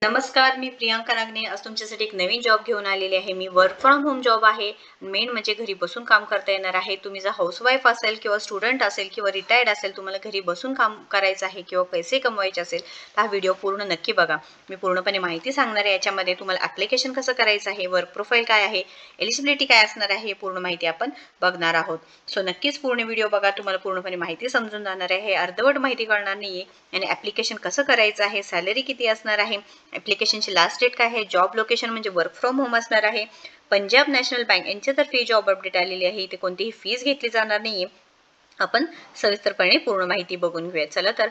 नमस्कार, मी प्रियांका नागने आज तुमच्यासाठी एक नवीन जॉब घेऊन आलेली आहे। मी वर्क फ्रॉम होम जॉब आहे। मेन म्हणजे घरी बसून काम करता येणार आहे। तुम्ही जर हाऊसवाईफ असेल किंवा स्टुडंट असेल किंवा रिटायर्ड असेल, तुम्हाला घरी बसून काम करायचं आहे किंवा पैसे कमवायचे असेल, तर हा व्हिडिओ पूर्ण नक्की बघा। मी पूर्णपणे माहिती सांगणार आहे। याच्यामध्ये तुम्हाला ॲप्लिकेशन कसं करायचं आहे, वर्क प्रोफाईल काय आहे, एलिजिबिलिटी काय असणार आहे, हे पूर्ण माहिती आपण बघणार आहोत। सो नक्कीच पूर्ण व्हिडिओ बघा, तुम्हाला पूर्णपणे माहिती समजून जाणार आहे। हे अर्धवट माहिती कळणार नाहीये आणि ॲप्लिकेशन कसं करायचं आहे, सॅलरी किती असणार आहे, ॲप्लिकेशनची लास्ट डेट काय आहे, जॉब लोकेशन म्हणजे वर्क फ्रॉम होम असणार आहे। पंजाब नॅशनल बँक यांच्यातर्फे जॉब अपडेट आलेली आहे। इथे कोणतीही फीस घेतली जाणार नाहीये। आपण सविस्तरपणे पूर्ण माहिती बघून घेऊया। चला तर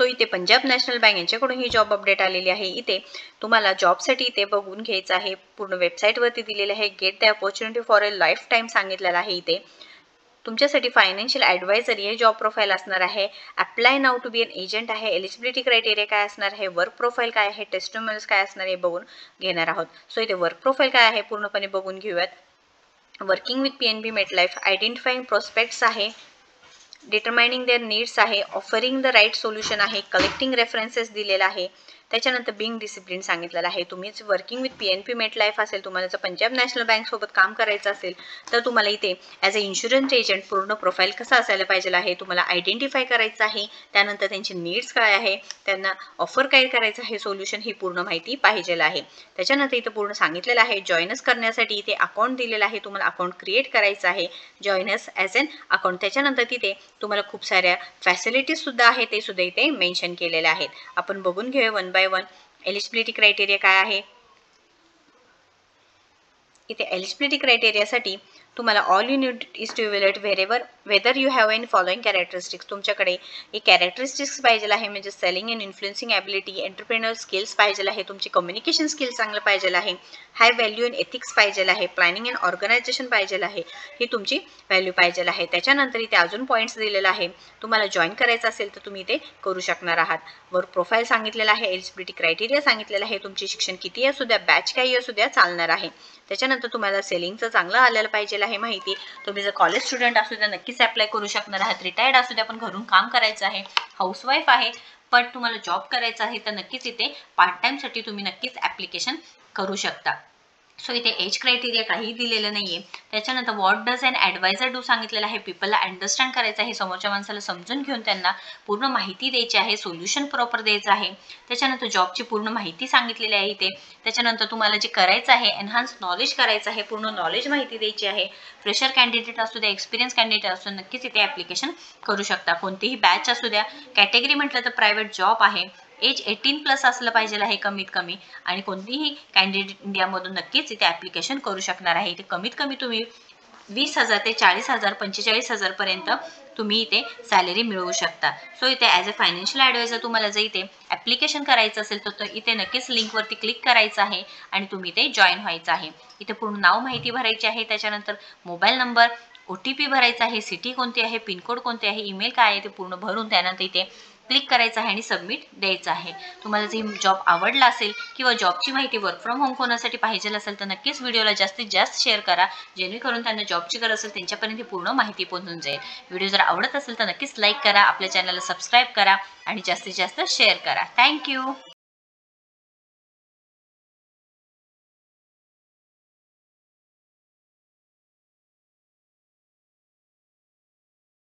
इथे पंजाब नॅशनल बँक यांच्याकडून ही जॉब अपडेट आलेली आहे। इथे तुम्हाला जॉबसाठी इथे बघून घ्यायचं आहे। पूर्ण वेबसाईटवरती दिलेलं आहे। Get the opportunity for a lifetime सांगितलेलं आहे। इथे तुमच्यासाठी फायनान्शियल ॲडवायझर हे जॉब प्रोफाईल असणार आहे। Apply now to be an agent आहे। एलिजिबिलिटी क्रायटेरिया काय असणार आहे, वर्क प्रोफाईल काय आहे, टेस्टिमोनियल्स काय असणार आहे बघून घेणार आहोत। इथे वर्क प्रोफाईल काय आहे पूर्णपणे बघून घेऊयात। Working with PNB MetLife, identifying prospects आहे, डिटरमाइनिंग देअर नीड्स आहे, ऑफरिंग द राईट सोल्युशन आहे, कलेक्टिंग रेफरन्सेस दिलेला आहे। त्याच्यानंतर बिंग डिसिप्लिन सांगितलेलं आहे। तुम्ही वर्किंग विथ PNB मेटलाईफ असेल, तुम्हाला जर पंजाब नॅशनल बँक सोबत काम करायचं असेल, तर तुम्हाला इथे ॲज अ इन्शुरन्स एजंट पूर्ण प्रोफाईल कसं असायला पाहिजे आहे, तुम्हाला आयडेंटिफाय करायचं आहे। त्यानंतर त्यांचे नीड्स काय आहे, त्यांना ऑफर काय करायचं आहे, सोल्युशन ही पूर्ण माहिती पाहिजे आहे। त्याच्यानंतर इथं पूर्ण सांगितलेलं आहे। जॉईनस करण्यासाठी इथे अकाउंट दिलेलं आहे, तुम्हाला अकाउंट क्रिएट करायचं आहे, जॉईनस ॲज एन अकाउंट। त्याच्यानंतर तिथे तुम्हाला खूप साऱ्या फॅसिलिटीज सुद्धा आहेत, ते सुद्धा इथे मेन्शन केलेले आहेत। आपण बघून घेऊया one by one. Eligibility criteria काय आहे, इथे एलिजिबिलिटी क्रायटेरियासाठी तुम्हाला all you need is to evaluate whether you have an following characteristics. तुमच्याकडे एक कॅरेक्टरिस्टिक्स पाहिजे आहे, म्हणजे selling and influencing ability, entrepreneur skills पाहिजे आहे, तुमची कम्युनिकेशन स्किल चांगलं पाहिजे आहे, हाय व्हॅल्यू अँड एथिक्स पाहिजे आहे, प्लॅनिंग अँड ऑर्गनायझेशन पाहिजे आहे, ही तुमची व्हॅल्यू पाहिजे आहे। त्याच्यानंतर इथे अजून पॉईंट्स दिलेला आहे। तुम्हाला जॉईन करायचं असेल तर तुम्ही इथे करू शकणार आहात। वर्क प्रोफाईल सांगितलेलं आहे, एलिजिबिलिटी क्रायटेरिया सांगितलेलं आहे, तुमचे शिक्षण किती असू द्या, बॅच काही असू द्या, चालणार आहे। त्याच्यानंतर तुम्हाला सेलिंगचं चांगलं आलेलं पाहिजे आहे माहिती। तुम्ही जर कॉलेज स्टुडंट असू द्या, नक्कीच अप्लाय करू शकणार आहात। रिटायर्ड असू द्या, पण घरून काम करायचं आहे, हाऊसवाईफ आहे पण तुम्हाला जॉब करायचा आहे, तर नक्कीच इथे पार्ट टाईमसाठी तुम्ही नक्कीच ॲप्लिकेशन करू शकता। इथे एज क्रायटेरिया काही दिलेलं नाहीये। त्याच्यानंतर what does an adviser do सांगितलेलं आहे। पीपलला अंडरस्टँड करायचं आहे, समोरच्या माणसाला समजून घेऊन त्यांना पूर्ण माहिती द्यायची आहे, सोल्युशन प्रॉपर द्यायचं आहे। त्याच्यानंतर जॉबची पूर्ण माहिती सांगितलेली आहे इथे। त्याच्यानंतर तुम्हाला जे करायचं आहे, एनहान्स नॉलेज करायचं आहे, पूर्ण नॉलेज माहिती द्यायची आहे। फ्रेशर कॅन्डिडेट असू द्या, एक्सपिरियन्स कॅन्डिडेट असू द्या, नक्कीच इथे ॲप्लिकेशन करू शकता। कोणतीही बॅच असू द्या, कॅटेगरी म्हटलं तर प्रायव्हेट जॉब आहे, एज 18+ असलं पाहिजे आहे कमीत कमी, आणि कोणतीही कॅन्डिडेट इंडियामधून नक्कीच इथे ॲप्लिकेशन करू शकणार आहे। इथे कमीत कमी तुम्ही 20,000 ते 40,000 45,000 पर्यंत तुम्ही इथे सॅलरी मिळवू शकता। इथे ॲज अ फायनान्शियल ॲडवायझर तुम्हाला जर इथे ॲप्लिकेशन करायचं असेल तर इथे नक्कीच लिंकवरती क्लिक करायचं आहे आणि तुम्ही इथे जॉईन व्हायचं आहे। इथे पूर्ण नाव माहिती भरायची आहे, त्याच्यानंतर मोबाईल नंबर, OTP भरायचा आहे, सिटी कोणती आहे, पिनकोड कोणते आहे, ईमेल काय आहे ते पूर्ण भरून त्यानंतर इथे क्लिक करायचं आहे आणि सबमिट द्यायचं आहे। तुम्हाला जर जॉब आवडला असेल किंवा जॉबची माहिती वर्क फ्रॉम होम कोणासाठी पाहिजे असेल तर नक्कीच व्हिडिओला जास्तीत जास्त शेअर करा, जेणेकरून त्यांना जॉबची गरज असेल त्यांच्यापर्यंत पूर्ण माहिती पोहोचून जाईल। व्हिडिओ जर आवडत असेल तर नक्कीच लाईक करा, आपल्या चॅनलला सबस्क्राईब करा आणि जास्तीत जास्त शेअर करा। थँक्यू।